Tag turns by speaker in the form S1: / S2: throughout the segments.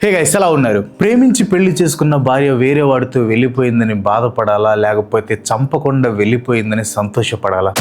S1: Hey guys, ఎలా ఉన్నారు? ప్రేమించి పెళ్లి చేసుకున్న భార్య వేరే వాడితో వెళ్ళిపోయిందని బాధపడాలా, లేకపోతే చంపకుండా వెళ్ళిపోయిందని సంతోషపడాలా?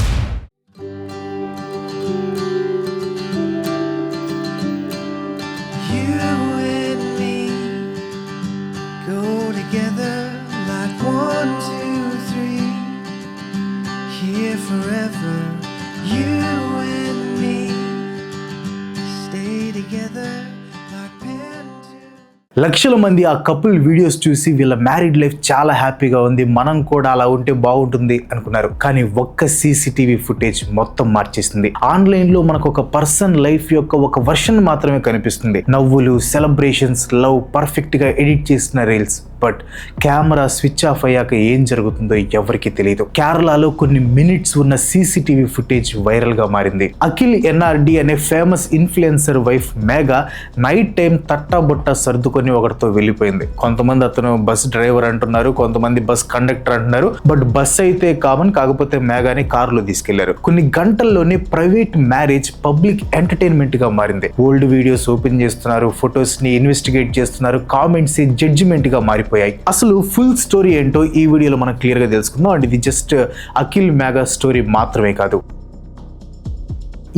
S1: లక్షల మంది ఆ కపుల్ వీడియోస్ చూసి వీళ్ళ మ్యారీడ్ లైఫ్ చాలా హ్యాపీగా ఉంది, మనం కూడా అలా ఉంటే బాగుంటుంది అనుకున్నారు. కానీ ఒక్క సీసీటీవీ ఫుటేజ్ మొత్తం మార్చేసింది. ఆన్లైన్ లో మనకు ఒక పర్సన్ లైఫ్ యొక్క ఒక వర్షన్ మాత్రమే కనిపిస్తుంది. నవ్వులు, సెలబ్రేషన్స్, లవ్, పర్ఫెక్ట్ గా ఎడిట్ చేసిన reels. But camera switch off అయ్యాక ఏం జరుగుతుందో ఎవరికి తెలియదు. కేరళలో కొన్ని మినిట్స్ ఉన్న సీసీటీవీ ఫుటేజ్ వైరల్ గా మారింది. అఖిల్ ఎన్ఆర్డి అనే famous influencer wife Megha night time తట్టాబుట్ట సర్దుకొని ఒకరితో వెళ్ళిపోయింది. కొంతమంది అతను బస్ డ్రైవర్ అంటున్నారు, కొంతమంది బస్ కండక్టర్ అంటున్నారు. బట్ బస్ అయితే కామన్, కాకపోతే మేఘాని కారులో తీసుకెళ్లారు. కొన్ని గంటల్లోనే ప్రైవేట్ మ్యారేజ్ పబ్లిక్ ఎంటర్టైన్మెంట్ గా మారింది. ఓల్డ్ వీడియోస్ ఓపెన్ చేస్తున్నారు, ఫొటోస్ ని ఇన్వెస్టిగేట్ చేస్తున్నారు, కామెంట్స్ జడ్జిమెంట్ గా మారిపోయాయి. అసలు ఫుల్ స్టోరీ ఏంటో ఈ వీడియోలో మనం క్లియర్ గా తెలుసుకుందాం. అండ్ ఇది జస్ట్ అఖిల్ మేఘా స్టోరీ మాత్రమే కాదు.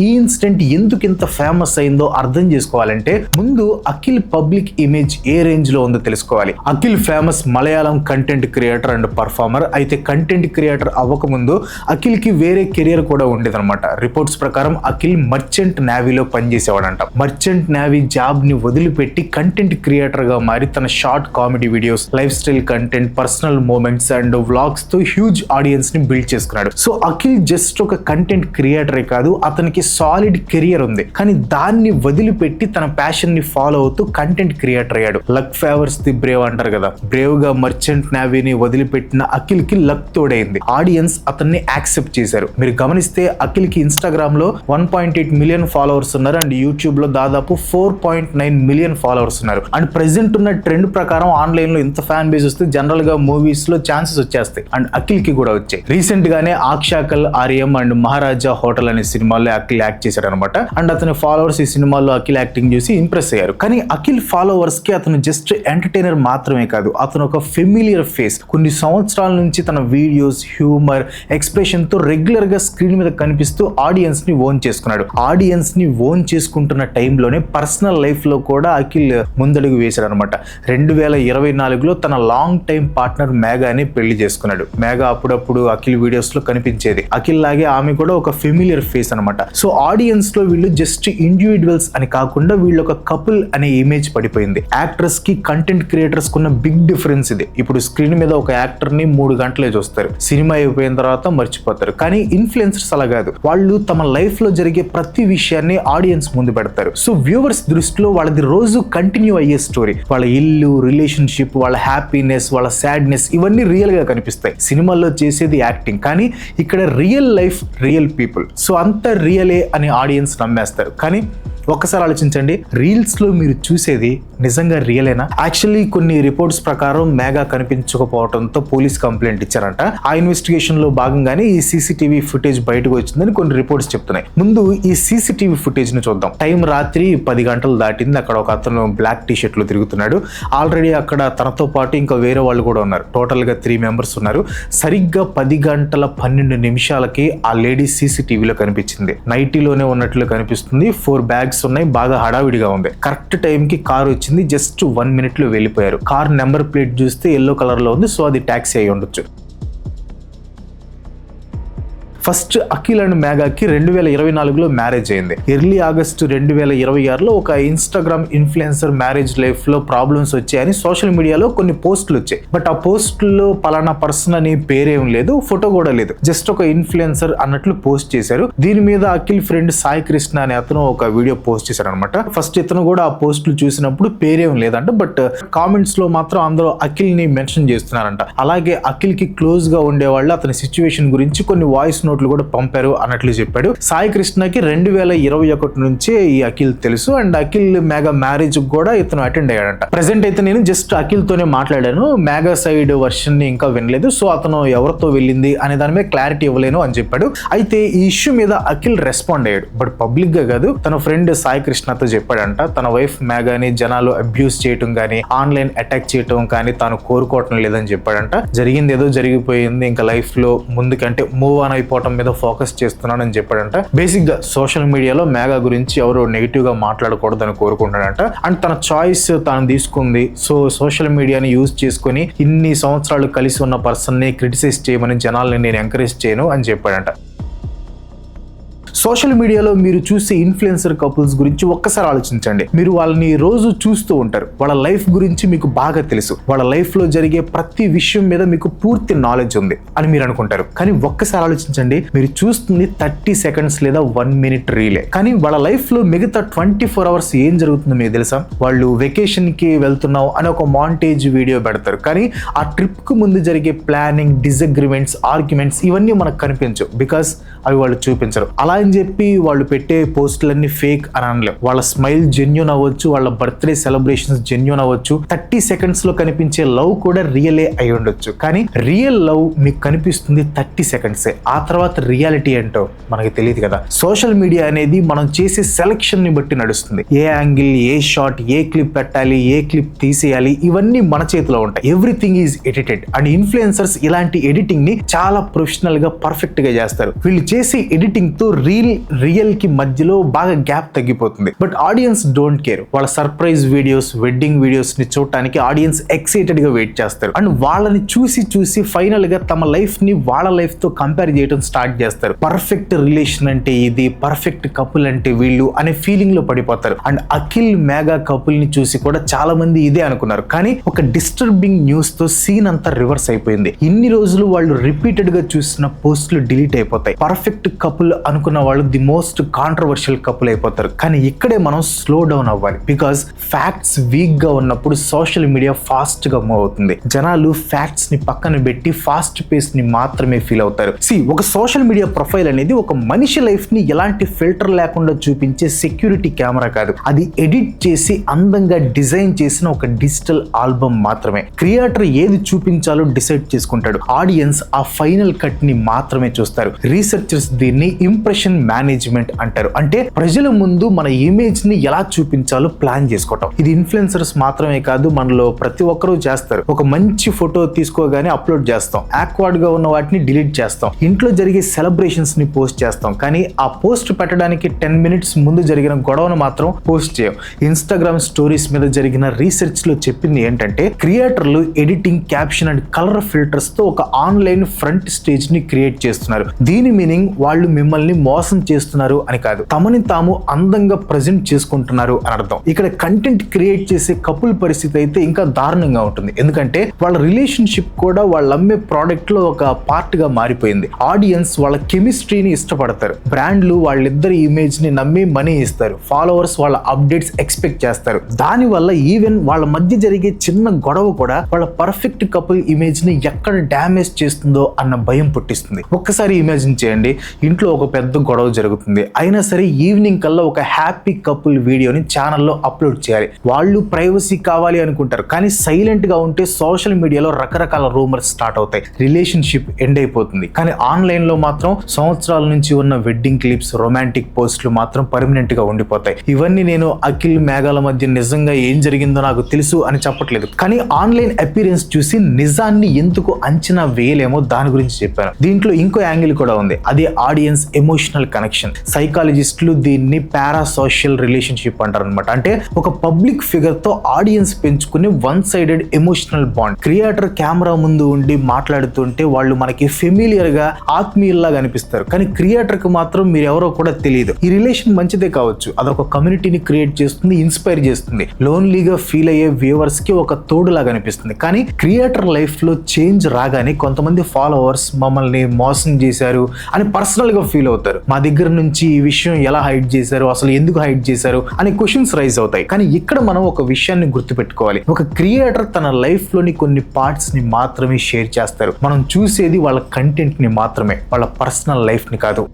S1: ఈ ఇన్సిడెంట్ ఎందుకు ఇంత ఫేమస్ అయిందో అర్థం చేసుకోవాలంటే ముందు అఖిల్ పబ్లిక్ ఇమేజ్ ఏ రేంజ్ లో ఉందో తెలుసుకోవాలి. Akhil famous Malayalam content creator and performer. అయితే కంటెంట్ క్రియేటర్ అవ్వకముందు అఖిల్ కి వేరే కెరియర్ కూడా ఉండేదన్నమాట. రిపోర్ట్స్ ప్రకారం అఖిల్ మర్చెంట్ నేవీలో పనిచేసేవాడంట. మర్చెంట్ నేవీ జాబ్ ని వదిలిపెట్టి కంటెంట్ క్రియేటర్ గా మారి తన short comedy videos, lifestyle content, personal moments and vlogs తో హ్యూజ్ ఆడియన్స్ ని బిల్డ్ చేసుకున్నాడు. సో అఖిల్ జస్ట్ ఒక కంటెంట్ క్రియేటరే కాదు, అతనికి సాలిడ్ కెరియర్ ఉంది. కానీ దాన్ని వదిలిపెట్టి తన ప్యాషన్ ని ఫాలో అవుతూ కంటెంట్ క్రియేటర్ అయ్యాడు. లక్ ఫేవర్స్ ది బ్రేవ్ అంటారు కదా. బ్రేవ్ గా మర్చెంట్ నేవీని వదిలిపెట్టిన అఖిల్ కి లక్ తోడైంది. ఆడియన్స్ అతన్ని యాక్సెప్ట్ చేశారు. మీరు గమనిస్తే అఖిల్ కి ఇన్స్టాగ్రామ్ లో 1.8 మిలియన్ ఫాలోవర్స్ ఉన్నారు అండ్ యూట్యూబ్ లో దాదాపు 4.9 మిలియన్ ఫాలోవర్స్ ఉన్నారు. అండ్ ప్రెసెంట్ ఉన్న ట్రెండ్ ప్రకారం ఆన్లైన్ లో ఇంత ఫ్యాన్ బేస్ వస్తే జనరల్ గా మూవీస్ లో ఛాన్సెస్ వచ్చేస్తాయి. అండ్ అఖిల్ కి కూడా వచ్చాయి. రీసెంట్ గానే ఆక్షాకల్, ఆర్యం అండ్ మహారాజా హోటల్ అనే సినిమాల్లో అఖిల్ యాక్ట్ చేశాడు అనమాట. అండ్ అతని ఫాలోవర్స్ ఈ సినిమాలో అఖిల్ యాక్టింగ్ చూసి ఇంప్రెస్ అయ్యారు. కానీ అఖిల్ ఫాలోవర్స్ కి అతను జస్ట్ ఎంటర్టైనర్ మాత్రమే కాదు, అతను ఒక ఫెమిలియర్ ఫేస్. కొన్ని సంవత్సరాల నుంచి తన వీడియోస్, హ్యూమర్, ఎక్స్ప్రెషన్ తో రెగ్యులర్ గా స్క్రీన్ మీద కనిపిస్తూ ఆడియన్స్ ని ఓన్ చేసుకున్నాడు. ఆడియన్స్ ని ఓన్ చేసుకుంటున్న టైంలోనే పర్సనల్ లైఫ్ లో కూడా అఖిల్ ముందడుగు వేశాడు అనమాట. 2024లో తన లాంగ్ టైం పార్ట్నర్ మేఘాని పెళ్లి చేసుకున్నాడు. మేఘా అప్పుడప్పుడు అఖిల్ వీడియోస్ లో కనిపించేది. అఖిల్ లాగే ఆమె కూడా ఒక ఫెమిలియర్ ఫేస్ అనమాట. సో ఆడియన్స్ లో వీళ్ళు జస్ట్ ఇండివిజువల్స్ అని కాకుండా వీళ్ళు ఒక కపుల్ అనే ఇమేజ్ పడిపోయింది. యాక్టర్స్ కి, కంటెంట్ క్రియేటర్స్ కున్న బిగ్ డిఫరెన్స్ ఇది. ఇప్పుడు స్క్రీన్ మీద ఒక యాక్టర్ ని 3 గంటలే చూస్తారు, సినిమా అయిపోయిన తర్వాత మర్చిపోతారు. కానీ ఇన్ఫ్లుయెన్సర్స్ అలా కాదు. వాళ్ళు తమ లైఫ్ లో జరిగే ప్రతి విషయాన్ని ఆడియన్స్ ముందు పెడతారు. సో వ్యూవర్స్ దృష్టిలో వాళ్ళది రోజు కంటిన్యూ అయ్యే స్టోరీ. వాళ్ళ ఇల్లు, రిలేషన్షిప్, వాళ్ళ హ్యాపీనెస్, వాళ్ళ సాడ్నెస్ ఇవన్నీ రియల్ గా కనిపిస్తాయి. సినిమాల్లో చేసేది యాక్టింగ్, కానీ ఇక్కడ real life, real people. So అంత రియలే అని ఆడియన్స్ నమ్మేస్తారు. కానీ ఒక్కసారి ఆలోచించండి, రీల్స్ లో మీరు చూసేది నిజంగా రియలేనా? యాక్చువల్లీ కొన్ని రిపోర్ట్స్ ప్రకారం మేఘా కనిపించకపోవడంతో పోలీస్ కంప్లైంట్ ఇచ్చారంట. ఆ ఇన్వెస్టిగేషన్ లో భాగంగానే ఈ సీసీటీవీ ఫుటేజ్ బయటకు వచ్చిందని కొన్ని రిపోర్ట్స్ చెప్తున్నాయి. ముందు ఈ సీసీటీవీ ఫుటేజ్ ని చూద్దాం. టైం రాత్రి 10 గంటలు దాటింది. అక్కడ ఒక అతను బ్లాక్ టీ షర్ట్ లో తిరుగుతున్నాడు. ఆల్రెడీ అక్కడ తనతో పాటు ఇంకా వేరే వాళ్ళు కూడా ఉన్నారు. టోటల్ గా 3 మెంబర్స్ ఉన్నారు. సరిగ్గా 10 గంటల 12 నిమిషాలకి ఆ లేడీ సీసీటీవీలో కనిపించింది. నైటీలోనే ఉన్నట్లు కనిపిస్తుంది. 4 బ్యాగ్స్ ఉన్నాయి. బాగా హడావిడిగా ఉంది. కరెక్ట్ టైం కి కార్ వచ్చింది. జస్ట్ 1 minute లో వెళ్ళిపోయారు. కార్ నెంబర్ ప్లేట్ చూస్తే ఎల్లో కలర్ లో ఉంది. సో అది టాక్సీ అయి ఉండొచ్చు. ఫస్ట్ అఖిల్ అండ్ మేఘాకి 2024లో మ్యారేజ్ అయింది. ఎర్లీ ఆగస్ట్ 2026లో ఒక ఇన్స్టాగ్రామ్ ఇన్ఫ్లుయెన్సర్ మ్యారేజ్ లైఫ్ లో ప్రాబ్లమ్స్ వచ్చాయని సోషల్ మీడియాలో కొన్ని పోస్టులు వచ్చాయి. బట్ ఆ పోస్టుల్లో పలానా పర్సన్ అని పేరేం లేదు, ఫోటో కూడా లేదు. జస్ట్ ఒక ఇన్ఫ్లుయెన్సర్ అన్నట్లు పోస్ట్ చేశారు. దీని మీద అఖిల్ ఫ్రెండ్ సాయి కృష్ణ అనే అతను ఒక వీడియో పోస్ట్ చేశారు అనమాట. ఫస్ట్ ఇతను కూడా ఆ పోస్టులు చూసినప్పుడు పేరేం లేదంట. బట్ కామెంట్స్ లో మాత్రం అందరూ అఖిల్ ని మెన్షన్ చేస్తున్నారంట. అలాగే అఖిల్ కి క్లోజ్ గా ఉండేవాళ్ళు అతని సిచ్యువేషన్ గురించి కొన్ని వాయిస్ నోట్స్ నోట్లు కూడా పంపారు అన్నట్లు చెప్పాడు. సాయి కృష్ణకి 2021 నుంచే ఈ అఖిల్ తెలుసు అండ్ అఖిల్ మేఘా మ్యారేజ్ కూడా ఇతను అటెండ్ అయ్యాడంట. ప్రెసెంట్ అయితే నేను జస్ట్ అఖిల్ తోనే మాట్లాడాను, మేఘా సైడ్ వర్షన్ ని ఇంకా వినలేదు, సో అతను ఎవరితో వెళ్ళింది అనే దాని మీద క్లారిటీ ఇవ్వలేను అని చెప్పాడు. అయితే ఈ ఇష్యూ మీద అఖిల్ రెస్పాండ్ అయ్యాడు, బట్ పబ్లిక్ గా కాదు, తన ఫ్రెండ్ సాయి కృష్ణతో చెప్పాడంట తన వైఫ్ మేఘాని జనాలు అబ్యూస్ చేయటం కానీ ఆన్లైన్ అటాక్ చేయటం కానీ తాను కోరుకోవటం లేదని చెప్పాడంట. జరిగింది ఏదో జరిగిపోయింది, ఇంకా లైఫ్ లో ముందుకంటే మూవ్ ఆన్ అయిపోవటం మీద ఫోకస్ చేస్తున్నానని చెప్పాడంట. బేసిక్ గా సోషల్ మీడియాలో మేఘా గురించి ఎవరు నెగిటివ్ గా మాట్లాడకూడదని కోరుకుంటాడంట. అండ్ తన చాయిస్ తాను తీసుకుంది, సో సోషల్ మీడియాని యూజ్ చేసుకుని ఇన్ని సంవత్సరాలు కలిసి ఉన్న పర్సన్ ని క్రిటిసైజ్ చేయమని జనాల్ని నేను ఎంకరేజ్ చేయను అని చెప్పాడంట. సోషల్ మీడియాలో మీరు చూసే ఇన్ఫ్లుయెన్సర్ కపుల్స్ గురించి ఒక్కసారి ఆలోచించండి. మీరు వాళ్ళని రోజు చూస్తూ ఉంటారు, వాళ్ళ లైఫ్ గురించి మీకు బాగా తెలుసు, వాళ్ళ లైఫ్ లో జరిగే ప్రతి విషయం మీద మీకు పూర్తి నాలెడ్జ్ ఉంది అని మీరు అనుకుంటారు. కానీ ఒక్కసారి ఆలోచించండి, మీరు చూస్తుంది 30 సెకండ్స్ లేదా 1 మినిట్ రీలే, కానీ వాళ్ళ లైఫ్ లో మిగతా 24 అవర్స్ ఏం జరుగుతుందో మీకు తెలుసా? వాళ్ళు వెకేషన్ కి వెళ్తున్నావు అని ఒక మాంటేజ్ వీడియో పెడతారు, కానీ ఆ ట్రిప్ కు ముందు జరిగే ప్లానింగ్, డిసగ్రిమెంట్స్, ఆర్గ్యుమెంట్స్ ఇవన్నీ మనకు కనిపించవు, బికాస్ అవి వాళ్ళు చూపించరు. అలా అని చెప్పి వాళ్ళు పెట్టే పోస్టులన్నీ ఫేక్ అని అనలేం. వాళ్ళ స్మైల్ జెన్యూన్ అవ్వచ్చు, వాళ్ళ బర్త్డే సెలబ్రేషన్స్ జెన్యూన్ అవ్వచ్చు, 30 సెకండ్స్ లో కనిపించే లవ్ కూడా రియలే అయి ఉండొచ్చు. కానీ రియల్ లవ్ మీకు కనిపిస్తుంది 30 సెకండ్సే, ఆ తర్వాత రియాలిటీ ఏంటో మనకి తెలియదు కదా. సోషల్ మీడియా అనేది మనం చేసే సెలక్షన్ ని బట్టి నడుస్తుంది. ఏ యాంగిల్, ఏ షాట్, ఏ క్లిప్ పెట్టాలి, ఏ క్లిప్ తీసేయాలి, ఇవన్నీ మన చేతిలో ఉంటాయి. Everything is edited and influencers ఇలాంటి ఎడిటింగ్ ని చాలా ప్రొఫెషనల్ గా పర్ఫెక్ట్ గా చేస్తారు. వీళ్ళు చేసే ఎడిటింగ్ తో రియల్ కి మధ్యలో బాగా గ్యాప్ తగ్గిపోతుంది. But audience don't care. వాళ్ళ సర్ప్రైజ్ వీడియోస్, వెడ్డింగ్ వీడియోస్ ని చూడటానికి ఆడియన్స్ ఎక్సైటెడ్ గా వెయిట్ చేస్తారు అండ్ వాళ్ళని చూసి ఫైనల్ గా తమ లైఫ్ ని వాళ్ళ లైఫ్ తో కంపేర్ చేయడం స్టార్ట్ చేస్తారు. పర్ఫెక్ట్ రిలేషన్ అంటే ఇది, పర్ఫెక్ట్ కపుల్ అంటే వీళ్ళు అనే ఫీలింగ్ లో పడిపోతారు. అండ్ అఖిల్ మేఘా కపుల్ ని చూసి కూడా చాలా మంది ఇదే అనుకున్నారు, కానీ ఒక డిస్టర్బింగ్ న్యూస్ తో సీన్ అంతా రివర్స్ అయిపోయింది. ఇన్ని రోజులు వాళ్ళు రిపీటెడ్ గా చూసిన పోస్టులు డిలీట్ అయిపోతాయి. పర్ఫెక్ట్ కపుల్ అనుకున్న వాళ్ళు ది మోస్ట్ కాంట్రవర్షియల్ కపుల్ అయిపోతారు. కానీ ఇక్కడే మనం స్లో డౌన్ అవ్వాలి, బికాస్ ఫ్యాక్ట్స్ వీక్ గా ఉన్నప్పుడు సోషల్ మీడియా ఫాస్ట్ గా మూవ్ అవుతుంది. జనాలు ఫ్యాక్ట్స్ ని పక్కన పెట్టి ఫాస్ట్ పేస్ ని మాత్రమే ఫీల్ అవుతారు. ఒక సోషల్ మీడియా ప్రొఫైల్ అనేది ఒక మనిషి లైఫ్ ని ఎలాంటి ఫిల్టర్ లేకుండా చూపించే సెక్యూరిటీ కెమెరా కాదు, అది ఎడిట్ చేసి అందంగా డిజైన్ చేసిన ఒక డిజిటల్ ఆల్బమ్ మాత్రమే. క్రియేటర్ ఏది చూపించాలో డిసైడ్ చేసుకుంటాడు, ఆడియన్స్ ఆ ఫైనల్ కట్ ని మాత్రమే చూస్తారు. రీసెర్చర్స్ దీన్ని ఇంప్రెషన్ మేనేజ్మెంట్ అంటారు, అంటే ప్రజల ముందు మన ఇమేజ్ ని ఎలా చూపించాలో ప్లాన్ చేసుకోవటం. ఇది ఇన్ఫ్లుయెన్సర్స్ మాత్రమే కాదు, మనలో ప్రతి ఒక్కరూ చేస్తారు. ఒక మంచి ఫోటో తీసుకోగానే అప్లోడ్ చేస్తాం, ఆక్వర్డ్ గా ఉన్న వాటిని డిలీట్ చేస్తాం, ఇంట్లో జరిగే సెలబ్రేషన్స్ ని పోస్ట్ చేస్తాం, కానీ ఆ పోస్ట్ పెట్టడానికి 10 మినిట్స్ ముందు జరిగిన గొడవను మాత్రం పోస్ట్ చేయం. ఇన్స్టాగ్రామ్ స్టోరీస్ మీద జరిగిన రీసెర్చ్ లో చెప్పింది ఏంటంటే, క్రియేటర్లు editing, caption and colour filters తో ఒక ఆన్లైన్ ఫ్రంట్ స్టేజ్ ని క్రియేట్ చేస్తున్నారు. దీని మీనింగ్ వాళ్ళు మిమ్మల్ని మోసం చేస్తున్నారు అని కాదు, తమని తాము అందంగా ప్రజెంట్ చేసుకుంటున్నారు అని అర్థం. ఇక్కడ కంటెంట్ క్రియేట్ చేసే కపుల్ పరిస్థితి అయితే ఇంకా దారుణంగా ఉంటుంది, ఎందుకంటే వాళ్ళ రిలేషన్షిప్ కూడా వాళ్ళు అమ్మే ప్రోడక్ట్ లో ఒక పార్ట్ గా మారిపోయింది. ఆడియన్స్ వాళ్ళ కెమిస్ట్రీని ఇష్టపడతారు, బ్రాండ్లు వాళ్ళిద్దరి ఇమేజ్ ని నమ్మి మనీ ఇస్తారు, ఫాలోవర్స్ వాళ్ళ అప్డేట్స్ ఎక్స్పెక్ట్ చేస్తారు. దాని వల్ల ఈవెన్ వాళ్ళ మధ్య జరిగే చిన్న గొడవ కూడా వాళ్ళ పర్ఫెక్ట్ కపుల్ ఇమేజ్ ని ఎక్కడ డ్యామేజ్ చేస్తుందో అన్న భయం పుట్టిస్తుంది. ఒక్కసారి ఇమాజిన్ చేయండి, ఇంట్లో ఒక పెద్ద గొడవ జరుగుతుంది, అయినా సరే ఈవినింగ్ కల్లా ఒక హ్యాపీ కపుల్ వీడియోని ఛానల్లో అప్లోడ్ చేయాలి. వాళ్ళు ప్రైవసీ కావాలి అనుకుంటారు, కానీ సైలెంట్ గా ఉంటే సోషల్ మీడియాలో రకరకాల రూమర్స్ స్టార్ట్ అవుతాయి, రిలేషన్షిప్ ఎండ్ అయిపోతుంది. కానీ ఆన్లైన్ లో మాత్రం సంవత్సరాల నుంచి ఉన్న వెడ్డింగ్ క్లిప్స్, రొమాంటిక్ పోస్టులు మాత్రం పర్మనెంట్ గా ఉండిపోతాయి. ఇవన్నీ నేను అఖిల్ మేఘాల మధ్య నిజంగా ఏం జరిగిందో నాకు తెలుసు అని చెప్పట్లేదు, కానీ ఆన్లైన్ అపీరెన్స్ చూసి నిజాన్ని ఎందుకు అంచనా వేయలేమో దాని గురించి చెప్పాను. దీంట్లో ఇంకో యాంగిల్ కూడా ఉంది, అదే ఆడియన్స్ ఎమోషనల్ కనెక్షన్. సైకాలజిస్టులు దీన్ని పారాసోషల్ రిలేషన్షిప్ అంటారు అనమాట. అంటే ఒక పబ్లిక్ ఫిగర్ తో ఆడియన్స్ పెంచుకునే one sided emotional bond. Creator camera ముందు ఉండి మాట్లాడుతుంటే వాళ్ళు మనకి ఫెమిలియర్ గా, ఆత్మీయుల్లాగా అనిపిస్తారు, కానీ క్రియేటర్ కి మాత్రం మీరు ఎవరో కూడా తెలియదు. ఈ రిలేషన్ మంచిదే కావచ్చు, అదొక కమ్యూనిటీని క్రియేట్ చేస్తుంది, ఇన్స్పైర్ చేస్తుంది, లోన్లీగా ఫీల్ అయ్యే వ్యూవర్స్ కి ఒక తోడులాగా అనిపిస్తుంది. కానీ క్రియేటర్ లైఫ్ లో చేంజ్ రాగానే కొంతమంది ఫాలోవర్స్ మమ్మల్ని మోసం చేశారు అని అని పర్సనల్ గా ఫీల్ అవుతారు. మా దగ్గర నుంచి ఈ విషయం ఎలా హైడ్ చేశారు, అసలు ఎందుకు హైడ్ చేశారు అనే క్వశ్చన్స్ రైజ్ అవుతాయి. కానీ ఇక్కడ మనం ఒక విషయాన్ని గుర్తుపెట్టుకోవాలి. ఒక క్రియేటర్ తన లైఫ్ లోని కొన్ని పార్ట్స్ ని మాత్రమే షేర్ చేస్తారు. మనం చూసేది వాళ్ళ కంటెంట్ ని మాత్రమే, వాళ్ళ పర్సనల్ లైఫ్ ని కాదు.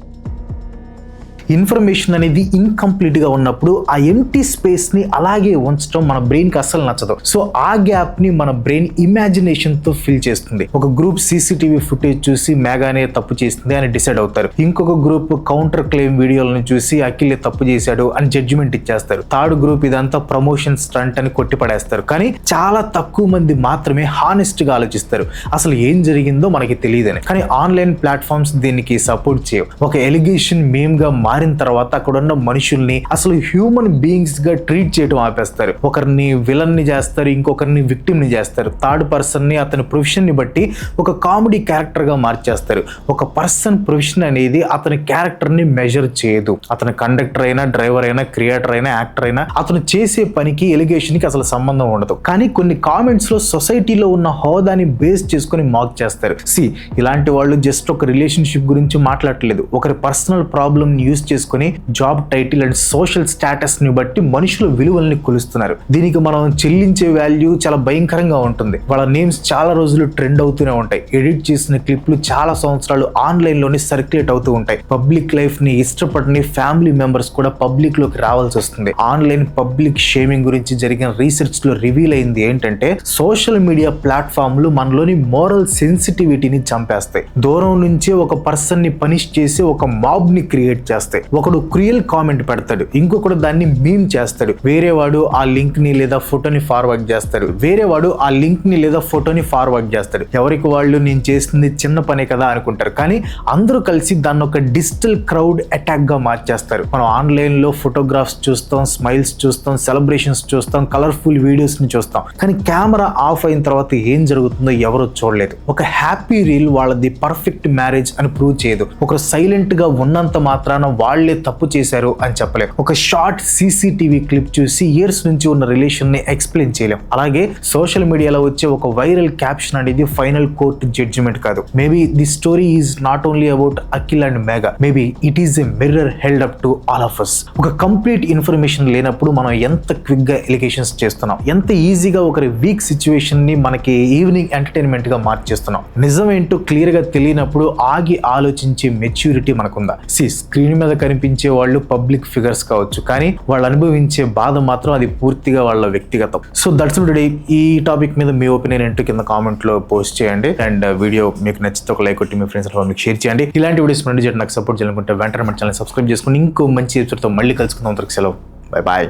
S1: ఇన్ఫర్మేషన్ అనేది ఇన్కంప్లీట్ గా ఉన్నప్పుడు ఆ ఎంటీ స్పేస్ ని అలాగే ఉంచడం మన బ్రెయిన్ కి అస్సలు నచ్చదు. సో ఆ గ్యాప్ ని మన బ్రెయిన్ ఇమాజినేషన్ తో ఫిల్ చేస్తుంది. ఒక గ్రూప్ సీసీటీవీ ఫుటేజ్ చూసి మేఘానే తప్పు చేసింది అని డిసైడ్ అవుతారు. ఇంకొక గ్రూప్ కౌంటర్ క్లెయిమ్ వీడియోలను చూసి అఖిలే తప్పు చేశాడు అని జడ్జిమెంట్ ఇచ్చేస్తారు. థర్డ్ గ్రూప్ ఇదంతా ప్రమోషన్ స్టంట్ అని కొట్టిపడేస్తారు. కానీ చాలా తక్కువ మంది మాత్రమే హానెస్ట్ గా ఆలోచిస్తారు, అసలు ఏం జరిగిందో మనకి తెలియదని. కానీ ఆన్లైన్ ప్లాట్ఫామ్స్ దీనికి సపోర్ట్ చేయవు. ఒక ఎలిగేషన్ మేమ్ గా మారిన తర్వాత అక్కడ ఉన్న మనుషుల్ని అసలు హ్యూమన్ బీయింగ్స్ గా ట్రీట్ చేయడం ఆపేస్తారు. ఒకరిని విలన్ ని చేస్తారు, ఇంకొకరిని విక్టిమ్ ని చేస్తారు. థర్డ్ పర్సన్ ని అతని ప్రొఫెషన్ ని బట్టి ఒక కామెడీ క్యారెక్టర్ గా మార్చేస్తారు. ఒక పర్సన్ ప్రొఫెషన్ అనేది అతని క్యారెక్టర్ ని మెజర్ చేయదు. అతని కండక్టర్ అయినా, డ్రైవర్ అయినా, క్రియేటర్ అయినా, యాక్టర్ అయినా అతను చేసే పనికి ఎలిగేషన్ కి అసలు సంబంధం ఉండదు. కానీ కొన్ని కామెంట్స్ లో సొసైటీలో ఉన్న హోదాని బేస్ చేసుకుని మాక్ చేస్తారు. ఇలాంటి వాళ్ళు జస్ట్ ఒక రిలేషన్షిప్ గురించి మాట్లాడలేదు, ఒకరి పర్సనల్ ప్రాబ్లమ్ యూస్ చేసుకుని job title and social status ని బట్టి మనుషుల విలువల్ని కొలుస్తున్నారు. దీనికి మనం చెల్లించే వాల్యూ చాలా భయంకరంగా ఉంటుంది. వాళ్ళ నేమ్స్ చాలా రోజులు ట్రెండ్ అవుతూనే ఉంటాయి. ఎడిట్ చేసిన క్లిప్లు చాలా సంవత్సరాలు ఆన్లైన్ లోనే సర్క్యులేట్ అవుతూ ఉంటాయి. పబ్లిక్ లైఫ్ ని ఇష్టపడని ఫ్యామిలీ మెంబర్స్ కూడా పబ్లిక్ లోకి రావాల్సి వస్తుంది. ఆన్లైన్ పబ్లిక్ షేమింగ్ గురించి జరిగిన రీసెర్చ్ లో రివీల్ అయింది ఏంటంటే, సోషల్ మీడియా ప్లాట్ఫామ్లు మనలోని మోరల్ సెన్సిటివిటీని చంపేస్తాయి. దూరం నుంచే ఒక పర్సన్ ని పనిష్ చేసి ఒక మాబ్ ని క్రియేట్ చేస్తాయి. ఒకడు క్రియల్ కామెంట్ పెడతాడు, ఇంకొకడు దాన్ని మీమ్ చేస్తాడు, వేరే వాడు ఆ లింక్ ని లేదా ఫోటోని ఫార్వర్డ్ చేస్తాడు, వేరే వాడు ఆ లింక్ ని లేదా ఫోటోని ఫార్వర్డ్ చేస్తాడు. ఎవరికి వాళ్ళు నేను చేసింది చిన్న పనే కదా అనుకుంటారు, కానీ అందరూ కలిసి దాన్ని ఒక డిజిటల్ క్రౌడ్ అటాక్ గా మార్చేస్తారు. మనం ఆన్లైన్ లో ఫోటోగ్రాఫ్స్ చూస్తాం, స్మైల్స్ చూస్తాం, సెలబ్రేషన్స్ చూస్తాం, కలర్ఫుల్ వీడియోస్ ని చూస్తాం. కానీ కెమెరా ఆఫ్ అయిన తర్వాత ఏం జరుగుతుందో ఎవరు చూడలేదు. ఒక హ్యాపీ రీల్ వాళ్ళది పర్ఫెక్ట్ మ్యారేజ్ అని ప్రూవ్ చేయదు. ఒకరు సైలెంట్ గా ఉన్నంత మాత్రాన వాళ్లే తప్పు చేశారు అని చెప్పలేం. ఒక షార్ట్ సీసీటీవీ క్లిప్ చూసి ఇయర్స్ నుంచి ఉన్న రిలేషన్ ని ఎక్స్ప్లెయిన్ చేయలేం. అలాగే సోషల్ మీడియాలో వచ్చే ఒక వైరల్ క్యాప్షన్ అనేది ఫైనల్ కోర్ట్ జడ్జిమెంట్ కాదు. Maybe the story is not only about Akhil and Megha, maybe it is a mirror held up to all of us. ఒక కంప్లీట్ ఇన్ఫర్మేషన్ లేనప్పుడు మనం ఎంత క్విక్ గా ఎలిగేషన్స్ చేస్తున్నాం, ఎంత ఈజీగా ఒకరి వీక్ సిచ్యువేషన్ ని మనకి ఈవినింగ్ ఎంటర్టైన్మెంట్ గా మార్చేస్తున్నాం. నిజం ఏంటో క్లియర్ గా తెలియనప్పుడు ఆగి ఆలోచించే మెచ్యూరిటీ మనకుందా? స్క్రీన్ మీద కనిపించే వాళ్ళు పబ్లిక్ ఫిగర్స్ కావచ్చు, కానీ వాళ్ళు అనుభవించే బాధ మాత్రం అది పూర్తిగా వాళ్ళ వ్యక్తిగతం. So that's today. ఈ టాపిక్ మీద మీ ఒపీనియన్ ఏంటో కింద కామెంట్ లో పోస్ట్ చేయండి. అండ్ వీడియో మీకు నచ్చితే ఒక లైక్ కొట్టి మీ ఫ్రెండ్స్ మీకు షేర్ చేయండి. ఇలాంటి వీడియోస్ నుండి నాకు సపోర్ట్ చేయాలనుకుంటే వెంటనే మన ఛానల్ సబ్స్క్రైబ్ చేసుకుని ఇంకో మంచి ఎపిసోడ్ తో మళ్ళీ కలుసుకుందాం. సెలవు, బై బాయ్.